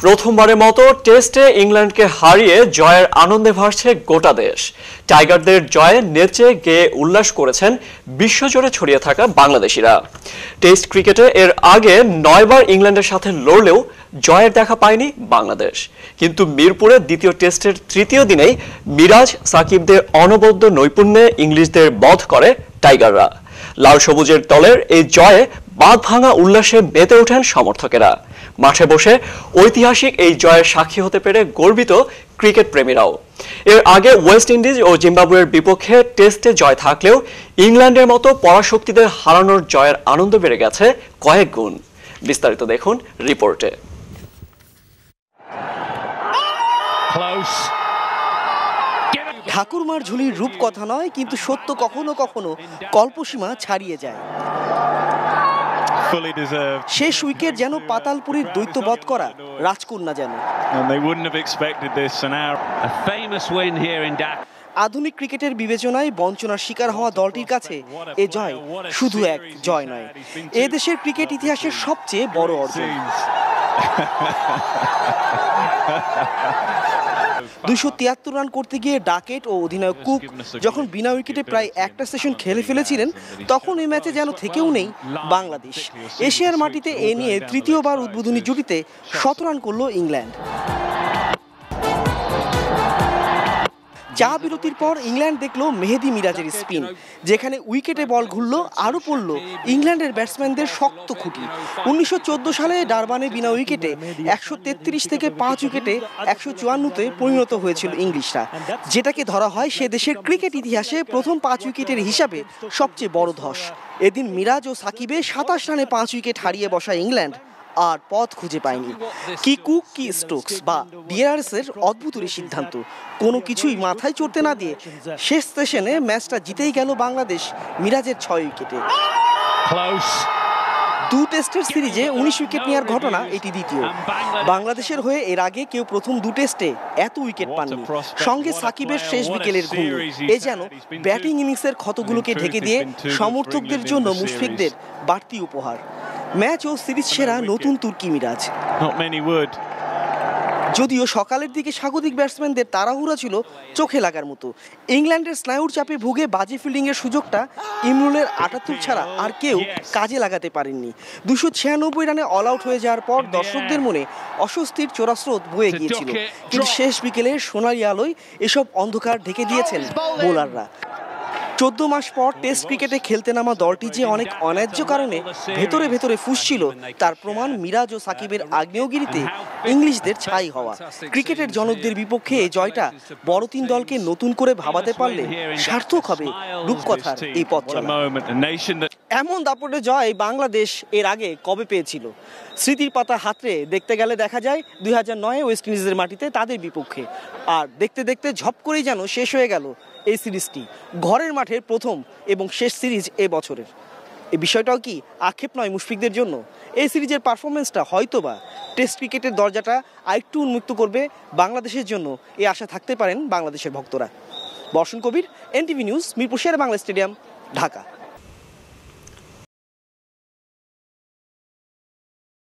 প্রথমবারের মতো টেস্টে ইংল্যান্ডকে হারিয়ে জয়ের আনন্দে ভাসছে গোটা দেশ। টাইগারদের জয়ে নেচে গেয়ে উল্লাস করেছেন বিশ্বজুড়ে ছড়িয়ে থাকা বাংলাদেশিরা। টেস্ট ক্রিকেটে এর আগে 9 বার ইংল্যান্ডের সাথে লড়লেও জয়ের দেখা পায়নি বাংলাদেশ। কিন্তু মিরপুরে দ্বিতীয় টেস্টের তৃতীয় দিনেই মিরাজ সাকিবদের অনবদ্য নৈপুণ্যে ইংলিশদের বধ করে টাইগাররা। লাল সবুজের দলের এই জয়ে বাঁধ ভাঙা উল্লাসে মেতে ওঠেন সমর্থকেরা। মাঠে বসে ঐতিহাসিক এই জয়ের সাক্ষী হতে পেরে গর্বিত ক্রিকেট প্রেমীরাও। এর আগে ওয়েস্ট ইন্ডিজ ও জিম্বাবুয়ের বিপক্ষে টেস্টে জয় থাকলেও ইংল্যান্ডের মতো পরাশক্তিদের হারানোর জয়ের আনন্দ বেড়ে গেছে কয়েক গুণ। বিস্তারিত দেখুন রিপোর্টে। ঠাকুরমার ঝুলির রূপ কথা নয়, কিন্তু সত্য কখনো কখনো কল্পসীমা ছাড়িয়ে যায়। শেষ উইকেট যেন পাতালপুরীর দৈত্যবধ করা রাজকন্যা যেন। আধুনিক ক্রিকেটের বিবেচনায় বঞ্চনার শিকার হওয়া দলটির কাছে এ জয় শুধু এক জয় নয়, এ দেশের ক্রিকেট ইতিহাসের সবচেয়ে বড় অর্জন। 273 রান করতে গিয়ে ডাকেট ও অধিনায়ক কুক যখন বিনা উইকেটে প্রায় একটা সেশন খেলে ফেলেছিলেন, তখন এই ম্যাচে যেন থেকেও নেই বাংলাদেশ। এশিয়ার মাটিতে এ নিয়ে তৃতীয়বার উদ্বোধনী জুটিতে 17 রান করল ইংল্যান্ড। চা বিরতির পর ইংল্যান্ড দেখলো মেহেদী মিরাজের স্পিন, যেখানে উইকেটে বল ঘুরল, আরও পড়ল ইংল্যান্ডের ব্যাটসম্যানদের শক্ত খুঁটি। 1914 সালে ডারবানে বিনা উইকেটে 133 থেকে 5 উইকেটে 154-তে পরিণত হয়েছিল ইংলিশরা, যেটাকে ধরা হয় সে দেশের ক্রিকেট ইতিহাসে প্রথম 5 উইকেটের হিসাবে সবচেয়ে বড় ধস। এদিন মিরাজ ও সাকিবে 27 রানে 5 উইকেট হারিয়ে বসা ইংল্যান্ড আর পথ খুঁজে পায়নি। কি কুক, কি স্টোকস বা ডিআরএসের অদ্ভুত সিদ্ধান্ত, কোনো কিছুই মাথায় চড়তে না দিয়ে শেষ সেশনে ম্যাচটা জিতেই গেল বাংলাদেশ মিরাজের 6 উইকেটে। 2 টেস্টের সিরিজে 19 উইকেট নেওয়ার ঘটনা এটি দ্বিতীয়। বাংলাদেশের হয়ে এর আগে কেউ প্রথম 2 টেস্টে এত উইকেট পাননি। সঙ্গে সাকিবের শেষ বিকেলের ঘুম, এ যেন ব্যাটিং ইনিংসের ক্ষতগুলোকে ঢেকে দিয়ে সমর্থকদের জন্য মুশফিকদের বাড়তি উপহার। ম্যাচ ও সিরিজ সেরা নতুন তুর্কি মিরাজ। যদিও সকালের দিকে স্বাগতিক ব্যাটসম্যানদের তাড়াহুড়া ছিল চোখে লাগার মতো। ইংল্যান্ডের স্নায়ুর চাপে ভুগে বাজে ফিল্ডিংয়ের সুযোগটা ইমরুলের 78 ছাড়া আর কেউ কাজে লাগাতে পারেননি। 296 রানে অল আউট হয়ে যাওয়ার পর দর্শকদের মনে অস্বস্তির চোরাস্রোত বয়ে গিয়েছিল, কিন্তু শেষ বিকেলে সোনালি আলোয় এসব অন্ধকার ঢেকে দিয়েছেন বোলাররা। 14 মাস পর টেস্ট ক্রিকেটে খেলতে নামা দলটি যে অনেক অন্যায্য কারণে ভেতরে ভেতরে ফুঁসছিল, তার প্রমাণ মিরাজ ও সাকিবের আগ্নেয়গিরিতে ইংলিশদের ছাই হওয়া। ক্রিকেটের জনকদের বিপক্ষে এই জয়টা বড় 3 দলকে নতুন করে ভাবাতে পারলে সার্থক হবে রূপকথার এই পথ চলা। এমন দাপটে জয় বাংলাদেশ এর আগে কবে পেয়েছিল? স্মৃতির পাতা হাতড়ে দেখতে গেলে দেখা যায় 2009-এ ওয়েস্ট ইন্ডিজের মাটিতে তাদের বিপক্ষে। আর দেখতে দেখতে ঝপ করেই যেন শেষ হয়ে গেল এই সিরিজটি। ঘরের মাঠের প্রথম এবং শেষ সিরিজ এ বছরের। এই বিষয়টাও কি আক্ষেপ নয় মুশফিকদের জন্য? এই সিরিজের পারফরমেন্সটা হয়তোবা টেস্ট ক্রিকেটের দরজাটা আরেকটু উন্মুক্ত করবে বাংলাদেশের জন্য, এই আশা থাকতে পারেন বাংলাদেশের ভক্তরা। বর্ষণ কবির, এনটিভি নিউজ, মিরপুর শেরে বাংলা স্টেডিয়াম, ঢাকা।